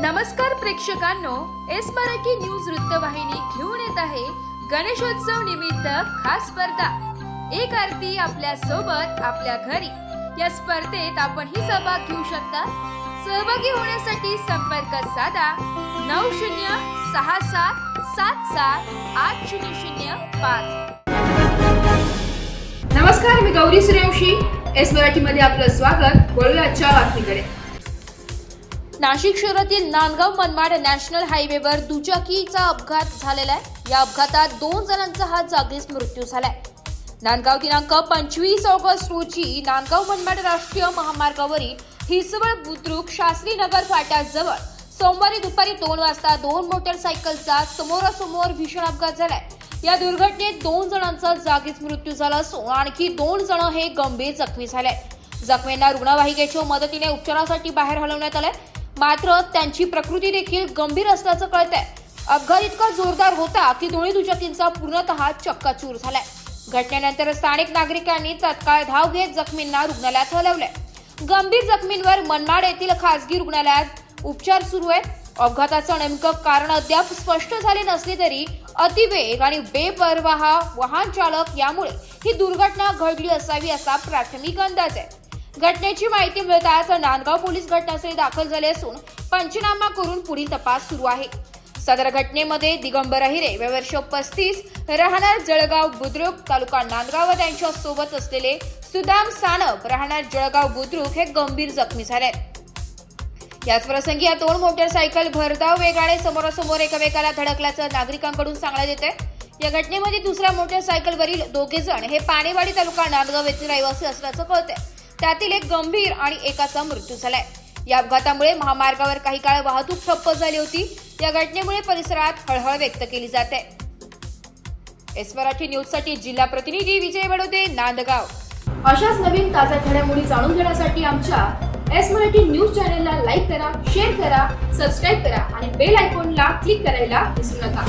नमस्कार प्रेक्षकांनो, S Marathi news वृत्तवाहिनी घेऊन येत आहे गणेशोत्सव निमित्त खास स्पर्धा। एक आरती आपल्या सोबत आपल्या घरी या स्पर्धेत आपण ही सहभाग घेऊ शकता। सहभागी होण्यासाठी संपर्क साधा 9067778005। नमस्कार, मी गौरी सूर्यवंशी, एस मराठी मध्ये आपलं स्वागत। वळूया आजच्या बातमीकडे। नाशिक शहरातील नांदगाव मनमाड नॅशनल हायवेवर दुचाकीचा अपघात झालेला आहे। या अपघातात 2 जणांचा हा जागीच मृत्यू झालाय। नांदगाव दिनांक 25 ऑगस्ट रोजी नांदगाव मनमाड राष्ट्रीय महामार्गावरील हिसवळ बुद्रुक शास्त्री नगर फाट्याजवळ सोमवारी दुपारी 2 वाजता 2 मोटरसायकलचा समोरासमोर भीषण अपघात झालाय। या दुर्घटनेत 2 जणांचा जागीच मृत्यू झाला असून आणखी 2 जण हे गंभीर जखमी झाले। जखमींना रुग्णवाहिकेच्या मदतीने उपचारासाठी बाहेर हलवण्यात आले, मात्र त्यांची प्रकृती देखील गंभीर असल्याचं कळतंय। अपघात इतका जोरदार होता की दोन्ही दुचाकींचा पूर्णतः चक्काचूर झालाय। घटनेनंतर स्थानिक नागरिकांनी तत्काळ धाव घेत जखमींना रुग्णालयात हलवले। गंभीर जखमींवर मनमाड येथील खासगी रुग्णालयात उपचार सुरू आहेत। अपघाताचं नेमकं कारण अद्याप स्पष्ट झाले नसले तरी अतिवेग आणि बेपर्वाह वाहन चालक यामुळे ही दुर्घटना घडली असावी असा प्राथमिक अंदाज आहे। घटनेची माहिती मिळताच नांदगाव पोलीस घटनास्थळी दाखल झाले असून पंचनामा करून पुढील तपास सुरू आहे। सदर घटनेमध्ये दिगंबर अहिरे, वय वर्ष 35, राहणार जळगाव बुद्रुक, तालुका नांदगाव व त्यांच्या सोबत असलेले सुदाम सानप, राहणार जळगाव बुद्रुक हे गंभीर जखमी झाले। याच प्रसंगी या 2 मोटरसायकल भरधाव वेगाने समोरासमोर एकमेकाला धडकल्याचं नागरिकांकडून सांगण्यात येते। या घटनेमध्ये दुसऱ्या मोटरसायकलवरील 2 जण हे पाणेवाडी तालुका नांदगाव येथील रहिवासी असल्याचं कळतंय। त्यातील एक गंभीर आणि एकाचा मृत्यू झालाय। या अपघातामुळे महामार्गावर काही काळ वाहतूक ठप्प झाली होती। या घटनेमुळे परिसरात हळहळ व्यक्त केली जाते। एस मराठी न्यूज साठी जिल्हा प्रतिनिधी विजय बडोदे, नांदगाव। अशाच नवीन ताज्या घडामोडी जाणून घेण्यासाठी आमच्या एस मराठी न्यूज चॅनलला लाईक करा, शेअर करा, सबस्क्राईब करा आणि बेल आयकॉनला क्लिक करायला विसरू नका।